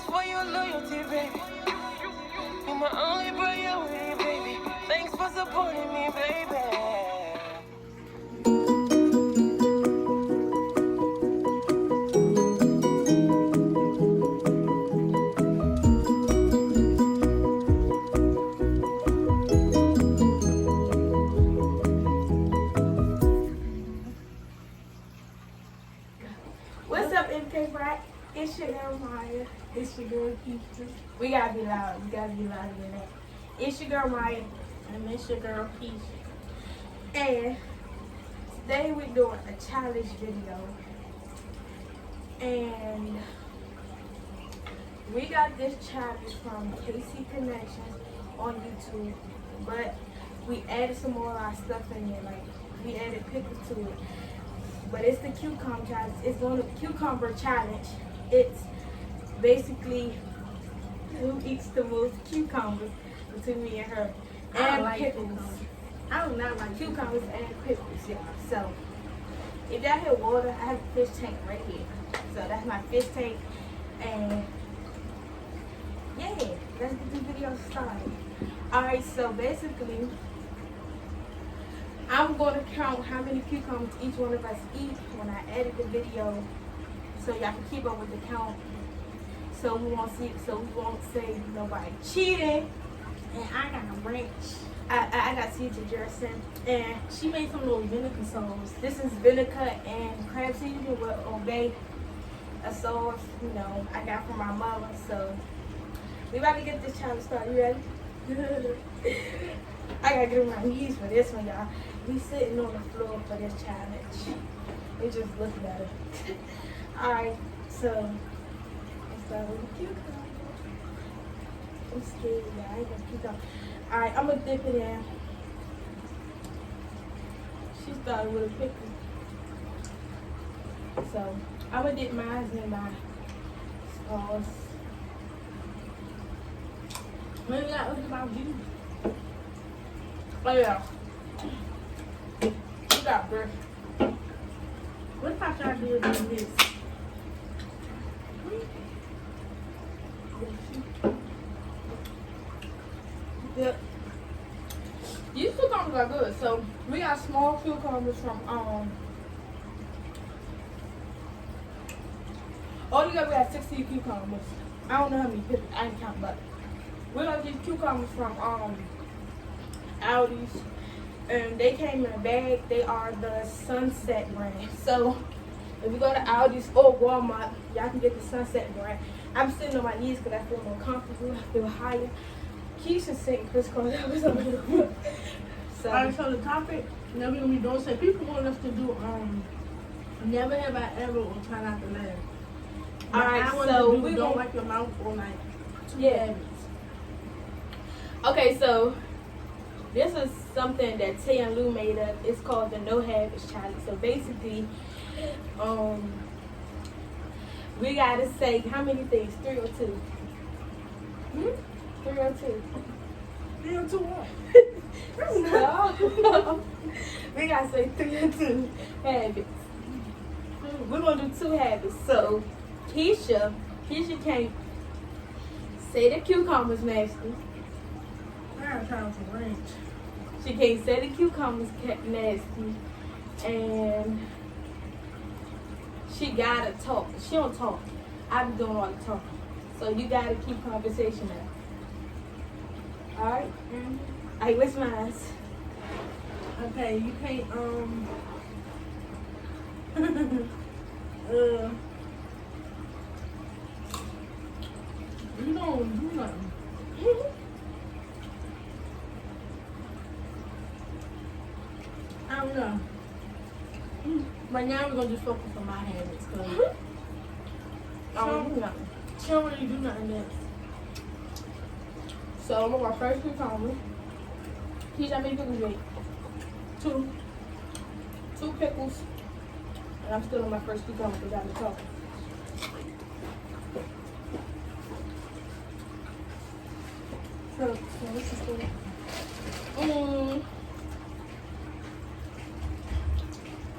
much for your loyalty, baby. You're my only priority, baby. Thanks for supporting me, baby. What's up, MK Brat? It's your girl Maya. It's your girl Keisha. We gotta be loud. We gotta be louder than that. It's your girl Maya. And it's your girl Keisha. And today we're doing a challenge video. And we got this challenge from KC Connections on YouTube. But we added some more of our stuff in there. Like, we added pickles to it. But it's the cucumber challenge. It's one of the cucumber challenge. It's basically who eats the most cucumbers between me and her. And I don't like pickles. cucumbers. I do not like Cucumbers and pickles, y'all. So if y'all hear water, I have a fish tank right here. So that's my fish tank. And yeah, let's get this video started. Alright, so basically I'm going to count how many cucumbers each one of us eat when I edit the video, so y'all can keep up with the count. So we won't say nobody cheating. And I got a branch. I got seeds dressing, and She made some little vinegar sauce. this is vinegar and crab seasoning with obey, a sauce, you know, I got from my mother. So we about to get this challenge started. You ready? I gotta get on my knees for this one, y'all. We sitting on the floor for this challenge. We just looking at it. Alright, so let's start with the cucumber. I'm scared, y'all. I ain't gonna keep on. Alright, I'm gonna dip it in. She started with a pickle. So I'm gonna dip mine in my sauce. Maybe that was about you. Oh yeah. You got bread. What if I try to do it like this? Yep. These cucumbers are good. So we got small cucumbers from altogether we have 60 cucumbers. I don't know how many pickles, I didn't count, but we got these cucumbers from Aldi's, and they came in a bag. They are the Sunset brand. So if you go to Aldi's or Walmart, y'all can get the Sunset brand. I'm sitting on my knees because I feel more comfortable. I feel higher. Keisha's sitting crisscross. So Alright, so the topic that we're gonna be doing, say people want us to do never have I ever or try not to laugh. Alright, I want so to do we don't gon- wipe your mouth or like two Yeah. habits. okay, so this is something that Tay and Lou made up. It's called the No Habits Challenge. So basically, we gotta say how many things? 3 or 2? 3 or 2? Yeah, to what? No. We gotta say 3 or 2 habits. We're gonna do 2 habits. So Keisha can't say the cucumber's nasty. I gotta try with some ranch. She can't say the cucumbers nasty, and she gotta talk. She don't talk. I be doing all the talking, so you gotta keep conversation up. All right. All right. What's mine? Okay, you can't you don't do nothing. I don't know. Right now we're gonna just focus on my habits because I don't do nothing. she don't really do nothing else. So I'm gonna go first cucumber. Keisha, how many pickles you ate? 2. 2 pickles. And I'm still on my first cucumber because I've been talking. So what's the story?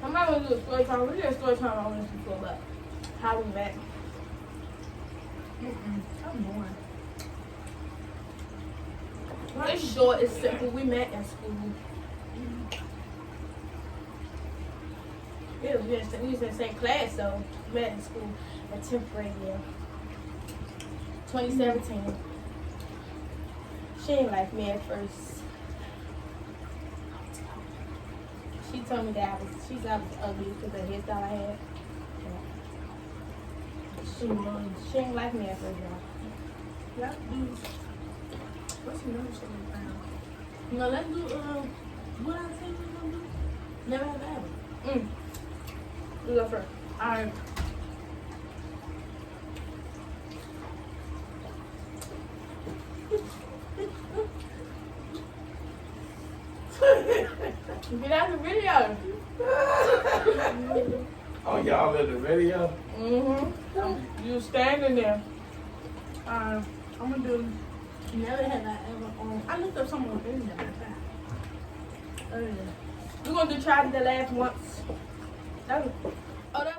I'm not gonna do a story time. We did a story time on this before, but how we met. I'm boring. It's short, it's simple. We met in school. We was in the same class, so we met in school in 10th grade year. 2017. She didn't like me at first. She told me that she thought I was ugly because of the hairstyle I had. She was. She didn't like me at first, y'all. Let's do. What's another show we found? You know, let's do. What I say we're gonna do? Never have ever. You go first. Alright. Get out the video. Oh, y'all in the video? You standing there. I'm gonna do. Never have I ever. I looked up some on the internet. We're gonna do try to laugh once. Oh, that's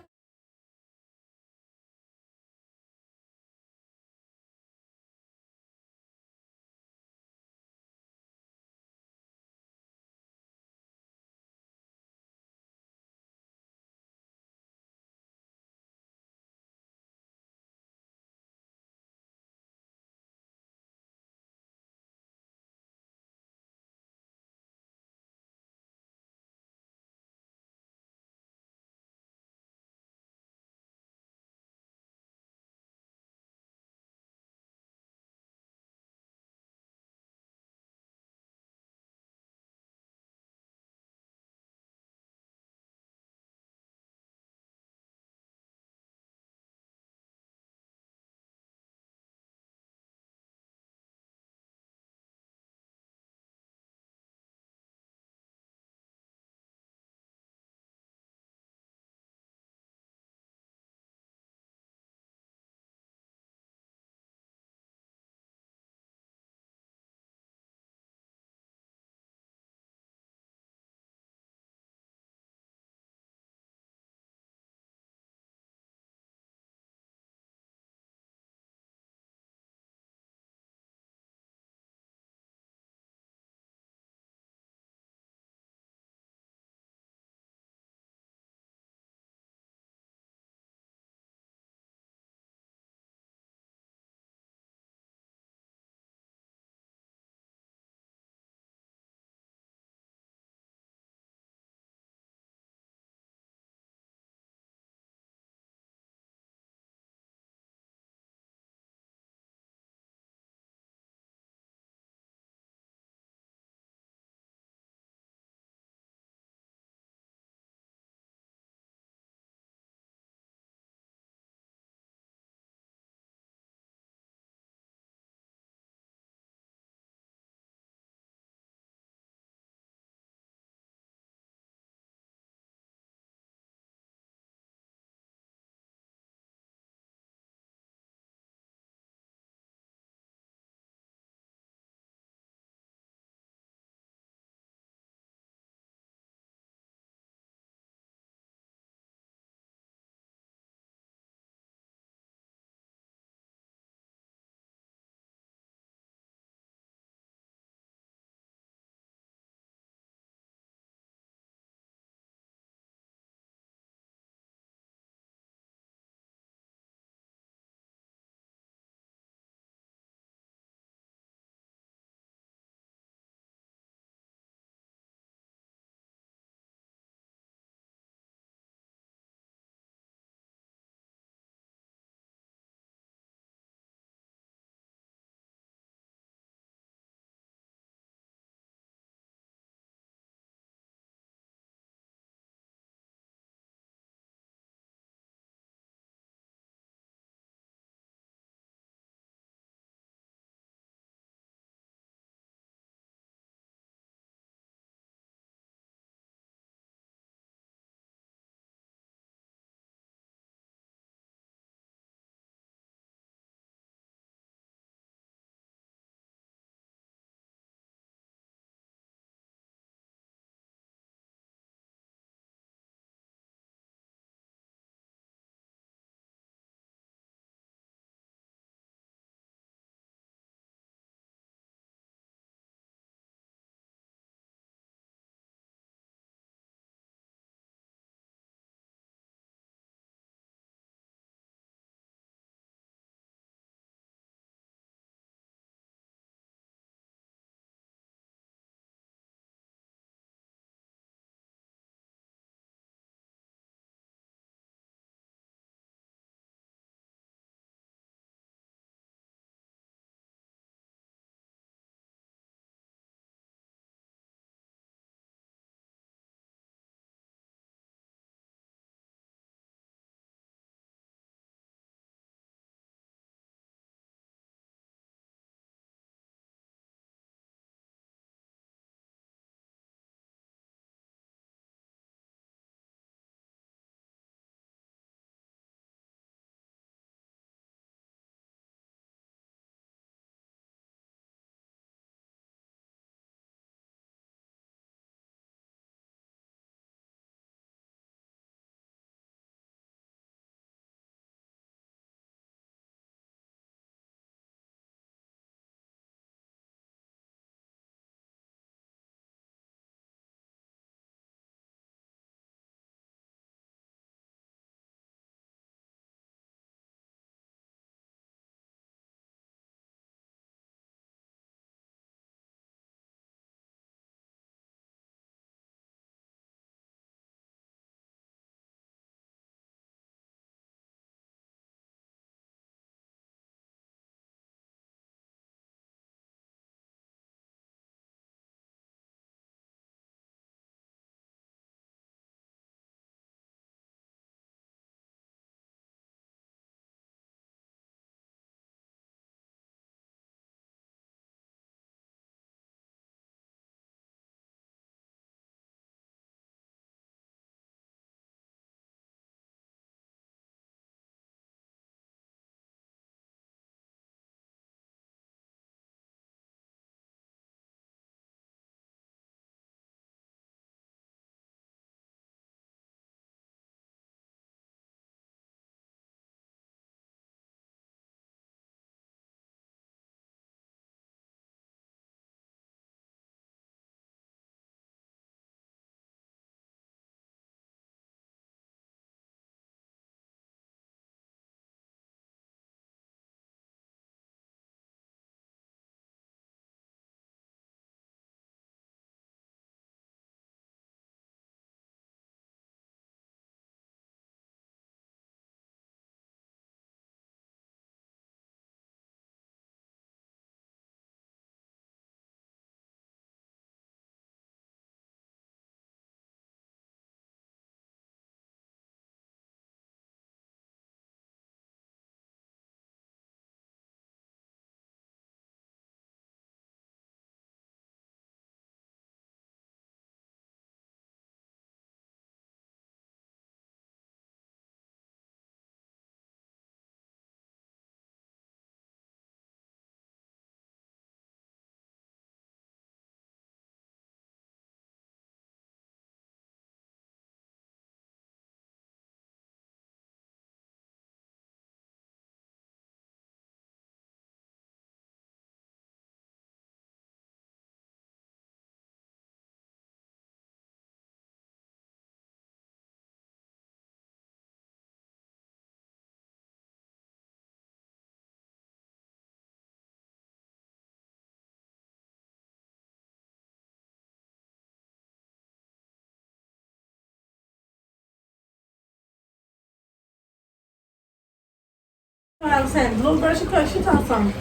I was saying, the little girl, she told something.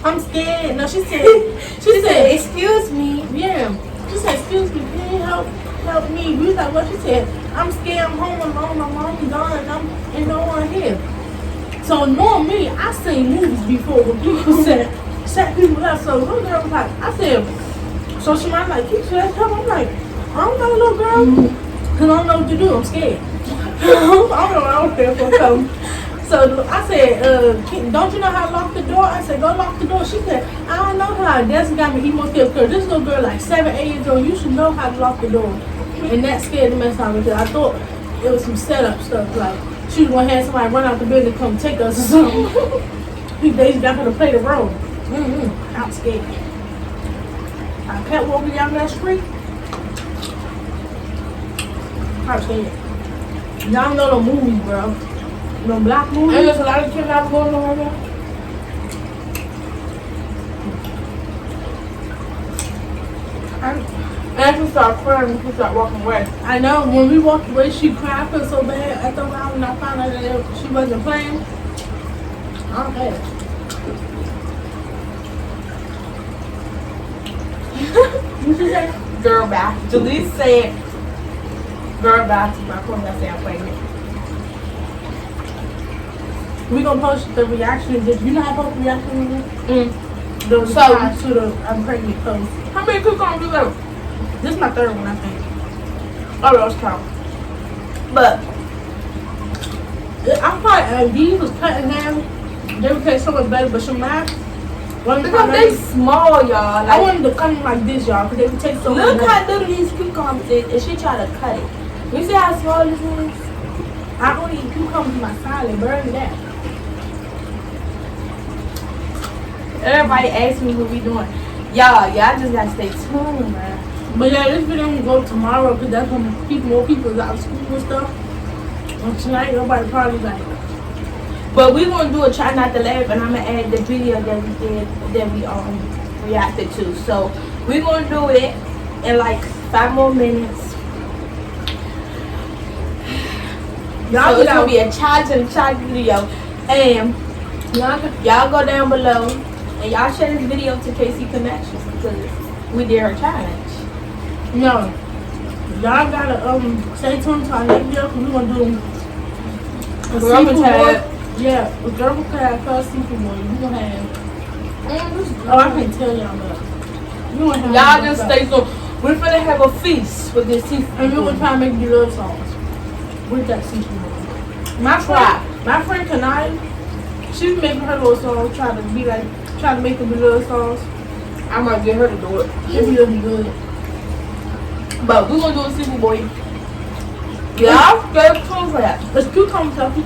I'm scared. No, she said, excuse me. yeah. She said, excuse me, can you help me? We was like, what? She said, I'm scared, I'm home alone, my mom's gone, and no one here. So normally, I seen movies before when people said, set people up. So the little girl was like, I said, so she might like, keep let's help. I'm like, I don't know, little girl, because I don't know what to do, I'm scared. I don't know what I was there for. So I said, don't you know how to lock the door? I said, go lock the door. She said, I don't know how. That's got me emotional because this little girl, like 7, 8 years old, you should know how to lock the door. And that scared the mess out of me. I thought it was some setup stuff. Like, she was going to have somebody run out the building and come take us or something. They just got her to play the role. I'm scared. I kept walking down that street. I'm scared. Y'all know the movies, bro. No black movies. And there's a lot of kidnapping going on right now. And she started crying when she started walking away. I know, when we walked away, she cried. I felt so bad. After a while, when I found out that she wasn't playing, I'm bad. What she say? Girl back. Jalise said, girl back to my phone. I said I'm pregnant. We gonna post the reaction. You know how to post reaction? The So- response to the I'm pregnant post. How many coupons do that? This is my third one, I think. Oh, those count. But I thought these was cut in half. They would taste so much better, but some math. because they small, y'all. I Like, wanted to cut them like this, y'all, because they would take so much look better. how little these cucumbers is, and she tried to cut it. You see how small this is? I only eat cucumbers in my salad, burn that. Everybody asks me what we doing. Y'all just gotta stay tuned, man. But yeah, this video will go tomorrow because that's when more people is out of school and stuff. And tonight, nobody probably like. But we gonna do a try not to laugh, and I'm gonna add the video that we did that we reacted to. So we gonna do it in like 5 more minutes. Y'all So it's gonna be a challenge video, and y'all go down below and y'all share this video to KC Connections because we did her challenge. No. Y'all gotta stay tuned to our next video because we're gonna do a seafood boy. Yeah, a girl crab called seafood boy. We're gonna have. Oh, I can't tell y'all that. We gonna have Y'all just stay tuned. We're gonna have a feast with this seafood. and we're gonna try to make the love sauce with that seafood boy. My friend Kanai, she was making her little sauce, try to make the love sauce. I'm gonna get her to do it. It'll be good. But we're gonna do a seafood boy. Y'all stay tuned for that. It's cucumber stuffy.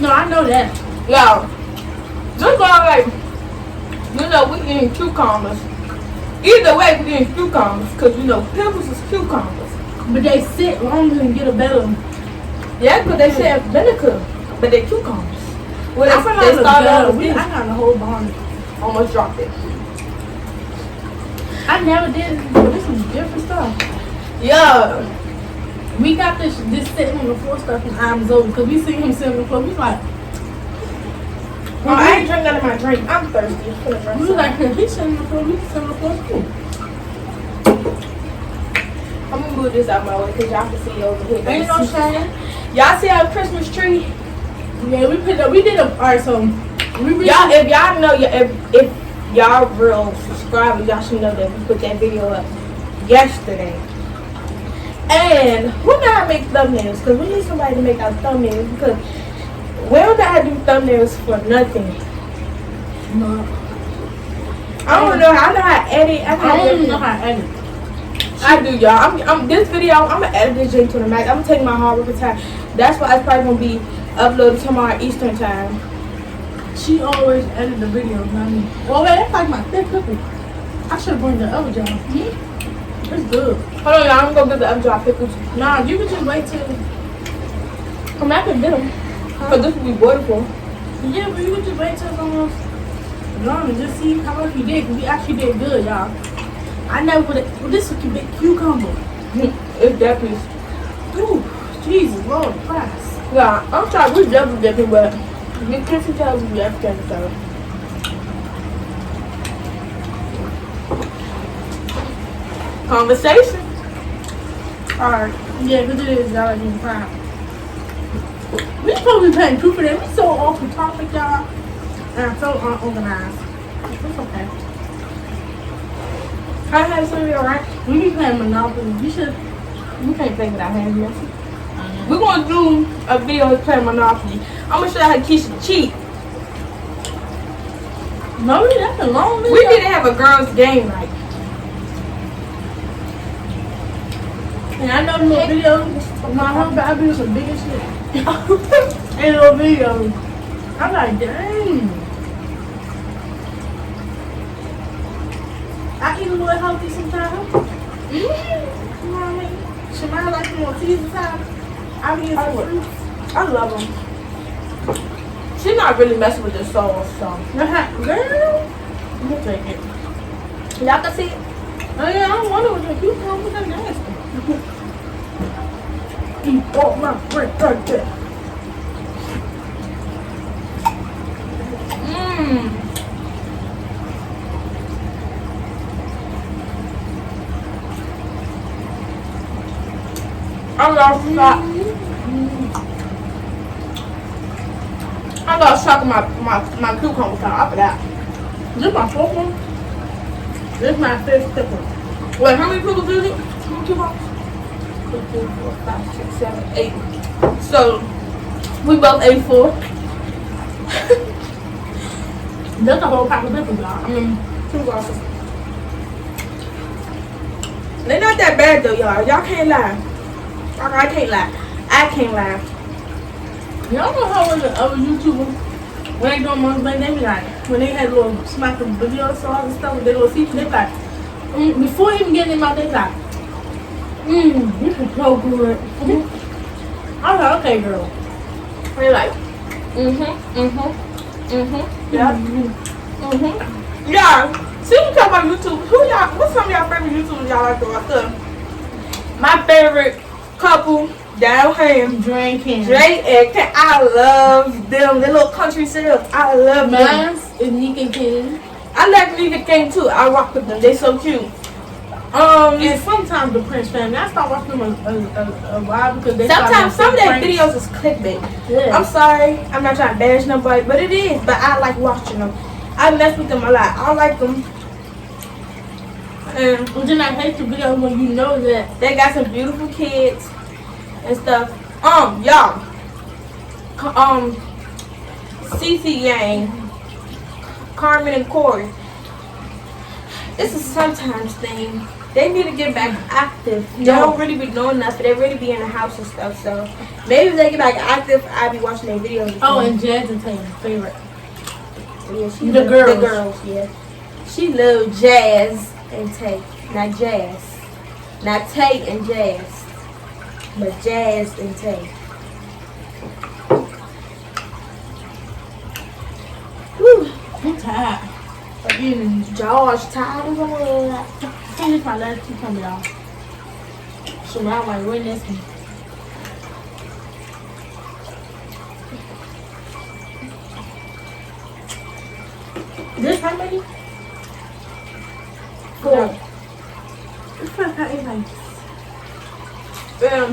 No, I know that. Y'all, just like, you know, we eating cucumbers. Either way, we eating cucumbers because, you know, pickles is cucumbers. But they sit longer and get a better. Yeah, because they said vinegar, but they're cucumbers. Well, I feel they like started out I with this. got a whole bond. Almost dropped it. I never did this before. This is different stuff. Yeah. We got this sitting on the floor stuff in Amazon because we see him sitting on the floor. We was like, Oh, I ain't drinking none of my drink. I'm thirsty. we was like, he's sitting on the floor. We can sit on the floor too. I'm gonna move this out my way because y'all can see over here. Ain't no shame. Y'all see our Christmas tree? Yeah, we did a, alright, so we Y'all, if y'all know, if y'all real subscribers, y'all should know that we put that video up yesterday. And we know how to make thumbnails because we need somebody to make our thumbnails because we don't know how to do thumbnails for nothing. No. I don't know how. I know how to edit. I don't know how to edit. I do, y'all. I'm this video. I'm gonna edit this joint to the max. I'm gonna take my hard work time. That's why it's probably gonna be uploaded tomorrow Eastern time. She always edit the videos, not me. Well, wait, that's like my fifth cookie. I should bring the other jar. It's good. Hold on, y'all. I'm gonna go get the updrop pickles. Nah, you can just wait till. I'm not gonna get them. But this will be wonderful. Yeah, but you can just wait till it's almost done and just see how much we did. Cause we actually did good, y'all. I never would have. Well, this is a big cucumber. It's definitely. Ooh, Jesus, Lord, Christ. Yeah, I'm sorry. We double dipping, but Big Kissy tells me after episode. Conversation. Alright. Yeah, because it is y'all like crime. We supposed to be paying two for that. We so off the topic, y'all. And I'm so unorganized. It's okay. I had something alright. We be playing Monopoly. We can't play without hands messy. We're gonna do a video playing Monopoly. I'm gonna show you how to Keisha cheat. No, that's a long video. We didn't have a girls' game night. And I know the little videos, my husband, I be some big as shit. And little videos. I'm like, dang. I eat a little healthy sometimes. Mm-hmm. You know what I mean? Shemaya like them on season time. I be some fruits. I love them. She's not really messing with the sauce, so. Girl, I'm gonna take it. Y'all can see it? Oh yeah, I don't wonder what the cucumber was nasty. Eat all my bread right there. I lost that. I lost track of my cucumber on top of that. This is my fourth one. This is my fifth pickle. Wait, how many pickles is it? How many cucumbers? 2, 3, 4, 5, 6, 7, 8. So we both ate 4. That's a whole pack of pickles, y'all. 2 glasses. They're not that bad though, y'all. Y'all can't lie. I can't lie. I can't lie. Y'all know how was the other YouTuber when they doing mukbang, they be like, when they had little smacking video sauce and stuff with their little seafood, they be like, before even getting them out, they be like, this is so good. I was like, okay, girl. They like, yeah. Yeah. See, we talk about YouTube. Who y'all? What's some of y'all favorite YouTubers y'all like to watch? My favorite couple down here, Dre and Ken. I love them. They little country singers. I love them. Mine is Yunv.kee. I like Yunv.kee too. I rock with them. They so cute. And sometimes the Prince family. I start watching them a while because they sometimes some of their videos is clickbait. Yeah. I'm sorry. I'm not trying to bash nobody, but it is. But I like watching them. I mess with them a lot. I like them. And then I hate the videos when you know that they got some beautiful kids and stuff. Y'all. CC Yang, Carmen and Corey. It's a sometimes thing. They need to get back active. They don't really be doing nothing. They really be in the house and stuff. So maybe if they get back active, I'll be watching their videos. Oh, and Jazz and Taylor, favorite. Yeah, the girls. Yeah. She loves Jazz and Tay. Not Jazz. Not Tay and Jazz. But Jazz and Tay. Whew. I'm tired. George tired of the finish my last cucumber, y'all. So now I'm like, where this one? This how many? 4. It's like I ate like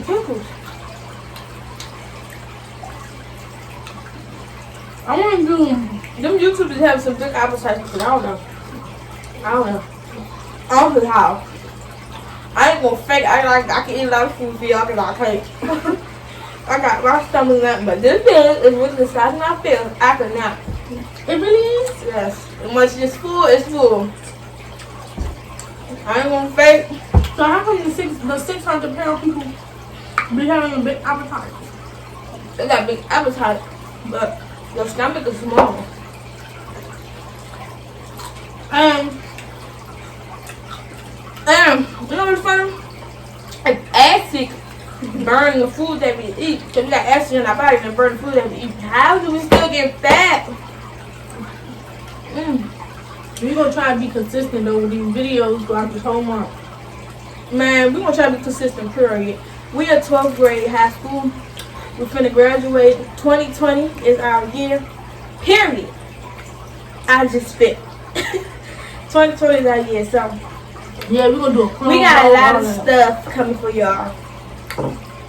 pickles. I want to do them YouTubers have some big appetizers, but I don't know. I don't know how. I ain't gonna fake. I can eat a lot of food for y'all because I can't. I got my stomach nothing, but this is really the size of my feel. I cannot. It really is? Yes. And once it's full, it's full. I ain't gonna fake. So how come the 600-pound people be having a big appetite? They got big appetite, but your stomach is small. You know what's funny? Like acid burn the food that we eat. So we got acid in our body and burn the food that we eat. How do we still get fat? We're gonna try to be consistent though with these videos throughout this whole month. Man, we're gonna try to be consistent, period. We are 12th grade high school. We're finna graduate. 2020 is our year. Period. I just spit. 2020 is our year, so Yeah, we're gonna do a we got a lot of stuff coming for y'all.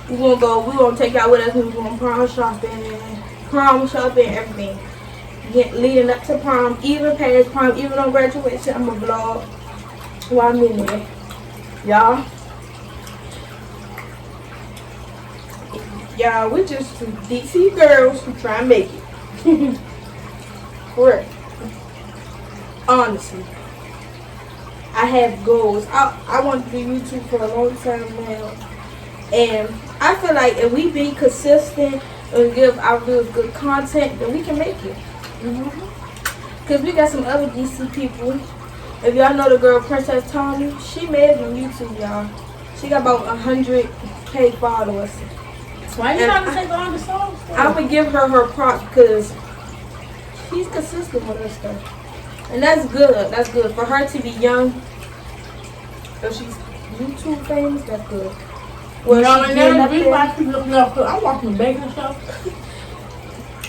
We gonna take y'all with us. We going prom shopping, everything. Leading up to prom, even past prom, even on graduation. I'm gonna vlog while I'm in there, y'all. Y'all, we just two DC girls who try and make it. For real. Honestly. I have goals. I want to do YouTube for a long time now. And I feel like if we be consistent and give our viewers good content, then we can make it. Because we got some other DC people. If y'all know the girl Princess Tommy, she made it on YouTube, y'all. She got about 100K followers. Why you trying to take all the songs? I'm going to give her props because she's consistent with her stuff. And that's good. That's good. For her to be young, if she's YouTube famous, that's good. Well, and then the reason why people looking up, I'm watching the baking show.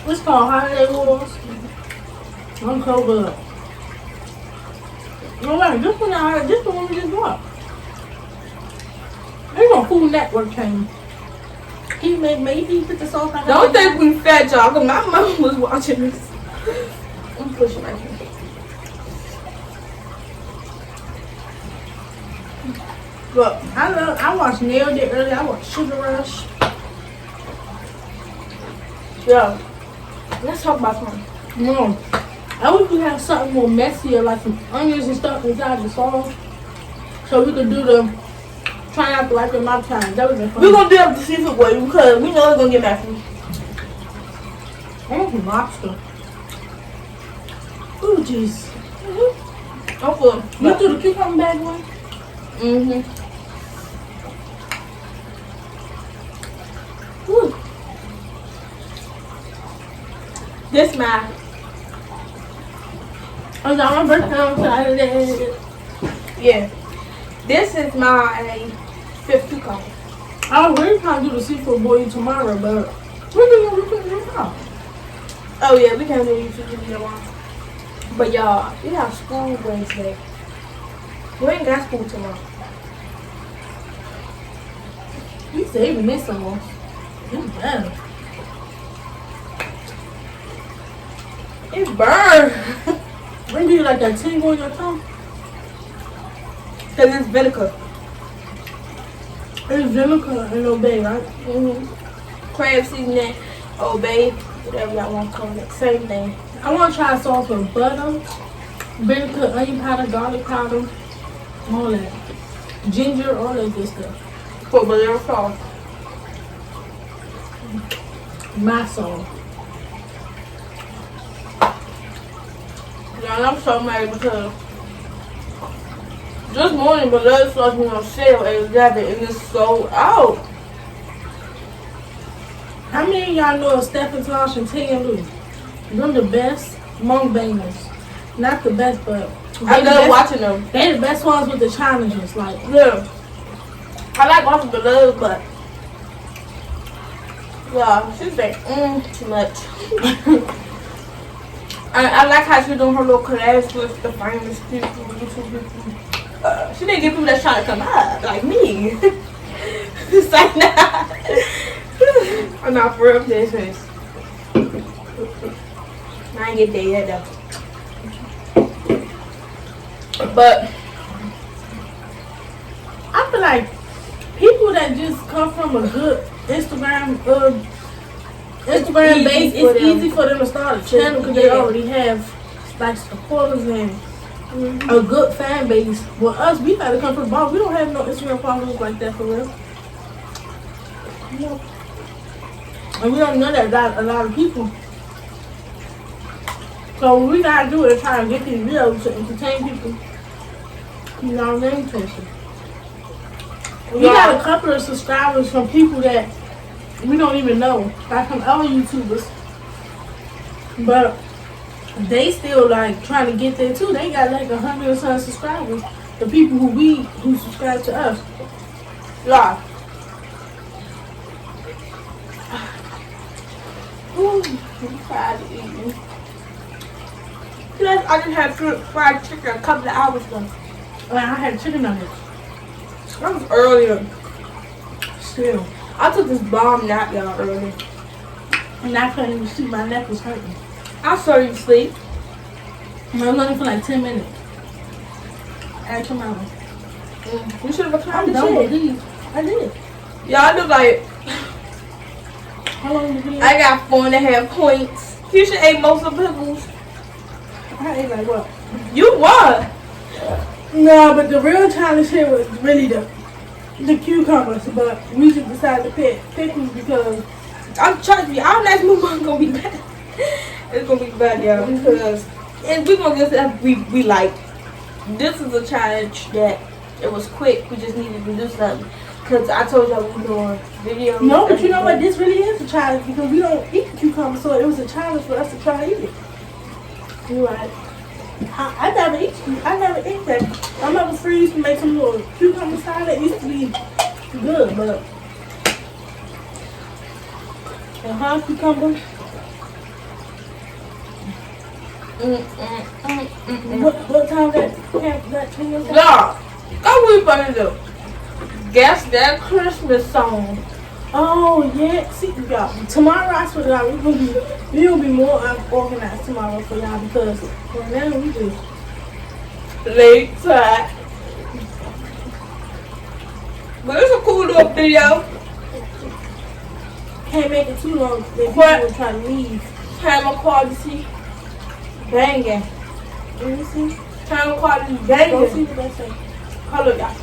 It's called Holiday Wars. I'm so good. No way, this one we just watched. There's no Food Network channel. He maybe put the sauce on. Don't think we fat, y'all, because my mom was watching this. I'm pushing right here. Look, I watched Nailed It earlier. I watched Sugar Rush. Yo, let's talk about something. No, I wish we had something more messier, like some onions and stuff inside the sauce, so we could do the try not to like in my time. That would be fun. We're going to do up the seafood boy because we know it's going to get messy. I want some lobster. Ooh, jeez. I'm full. You threw the cucumber bag one? Mm-hmm. Ooh. This my I got my birthday on Saturday. yeah. This is my 5th cucumber. I was really trying to do the seafood boil tomorrow, but we're gonna put it out. Oh yeah, we can't do YouTube video on. But y'all, we have school Wednesday. We ain't got school tomorrow. You saving this one. Yeah. It burned. When do you like that tingle in your tongue? Cause it's vinegar. It's vinegar and obey, right? Crab seasoning, obey, whatever y'all want to call it. Same thing. I want to try sauce with butter, vinegar, onion powder, garlic powder, all that. Ginger, all that good stuff. Put banana sauce. My sauce. Y'all, I'm so mad because this morning banana sauce was on sale at Gather and it's sold out. How many of y'all know of Stephen Tosh and Tay and Lou? Them the best mukbangers. Not the best, but I love watching them. they the best ones with the challenges. Like, Yeah. I like watching bananas, but yeah, she's like, too much. I like how she's doing her little collabs with the famous people, YouTube people. She didn't get people that's trying to come up, like me. It's like, nah. I'm not for real, this is. I ain't get there yet, though. But I feel like people that just come from a good Instagram base, it's easy for them to start a channel because they already have like supporters and a good fan base. Well, us, we gotta come from the bottom. We don't have no Instagram followers like that for real. No. And we don't know that a lot of people. So what we gotta do is try to get these videos to entertain people. You know what I'm saying? We got a couple of subscribers from people that we don't even know, like from other YouTubers. But they still like trying to get there too. They got like 100 or some subscribers. The people who subscribe to us. yeah. Ooh, I'm tired of eating. Plus, I just had fried chicken a couple of hours ago. I had chicken nuggets. That was earlier. Still. I took this bomb nap, y'all, earlier. And I couldn't even sleep. My neck was hurting. I saw you sleep. And I was only for like 10 minutes. Ask your mama. You should have I'm reclined the done with chair. these. I did. Y'all look like How long did you I got 4.5 points. You should ate most of the pickles. I ate like what? You won. No, but the real challenge here was really the cucumbers. But we just decided to pick pickles because I'm trying to. Our next move gonna be bad. It's gonna be bad, y'all, because and we gonna get stuff we like. This is a challenge that it was quick. We just needed to do something. Cause I told y'all we doing videos. no, but you know what? This really is a challenge because we don't eat cucumbers, so it was a challenge for us to try to eat it. You're right. I never ate that. My mother free used to make some little cucumber salad. It used to be good, but cucumber. What time that thing is? Y'all, go we funny though. Guess that Christmas song. Oh yeah, see y'all. Tomorrow I swear to God we gonna be more organized tomorrow for y'all because for now we just Late time. But it's a cool little video. can't make it too long. Then What? people will try to leave. Camera quality banging. Let me see. Camera quality Go see banging. what they say. Hold up, y'all.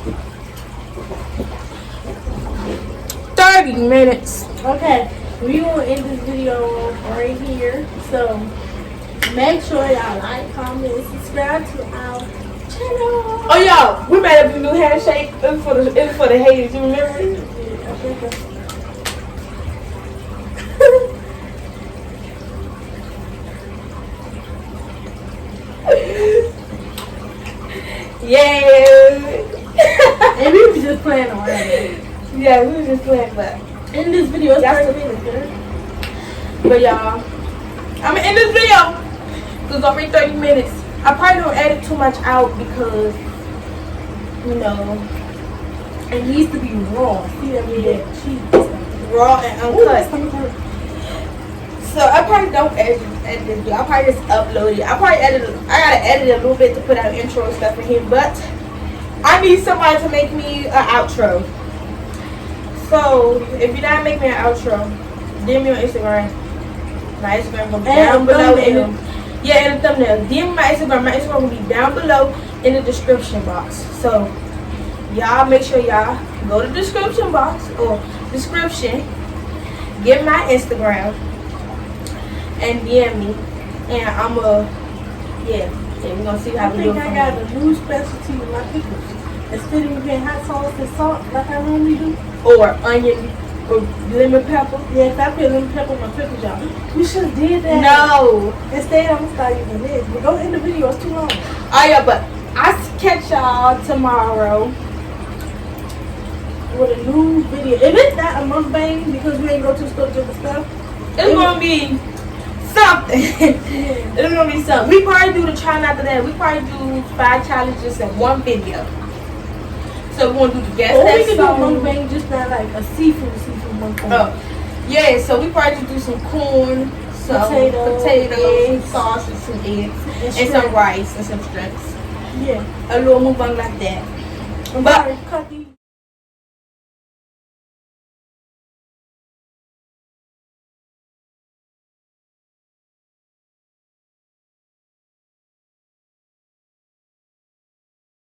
30 minutes. Okay, we gonna end this video right here. So make sure y'all like, comment, and subscribe to our channel. Oh, y'all, we made up a new handshake. It's for the haters. You remember it? Yeah, I think that's- Yeah. And we was just playing around. Yeah, we were just playing, but In this video, it's That's 30 minutes, girl. But y'all, I'm gonna end this video because it's already 30 minutes. I probably don't edit too much out because, you know, It needs to be raw. See that we did cheese. raw and uncut. So I probably don't edit this video. I probably just upload it. I gotta edit it a little bit to put out intro and stuff in here. But I need somebody to make me an outro. So if you're not making me an outro, DM me on Instagram. My Instagram will be down below. In the thumbnail. DM me my Instagram. My Instagram will be down below in the description box. So y'all make sure y'all go to the description box or description. Get my Instagram and DM me, and we're gonna see how I we do think it I from got there. a new specialty with my pickles. Instead of getting hot sauce and salt like I normally do. Or onion or lemon pepper. Yeah, if I put lemon pepper on my pickles, y'all. We should have did that. No. Instead, I'm gonna start using this. But go in the video, it's too long. Oh yeah, but I catch y'all tomorrow. With a new video. If it's not a mukbang because we ain't go to the store to get the stuff. It's gonna be something. It's gonna be something. We probably do the try not to that. We probably do 5 challenges in one video. So we're gonna do the guess Or we that could do a song. mukbang, just not like a seafood mukbang. Oh, yeah. So we probably just do some corn, some potatoes, eggs, some sausage, some eggs, and shrimp. some rice and some shrimps. Yeah. A little mukbang like that. I'm But sorry, cut these.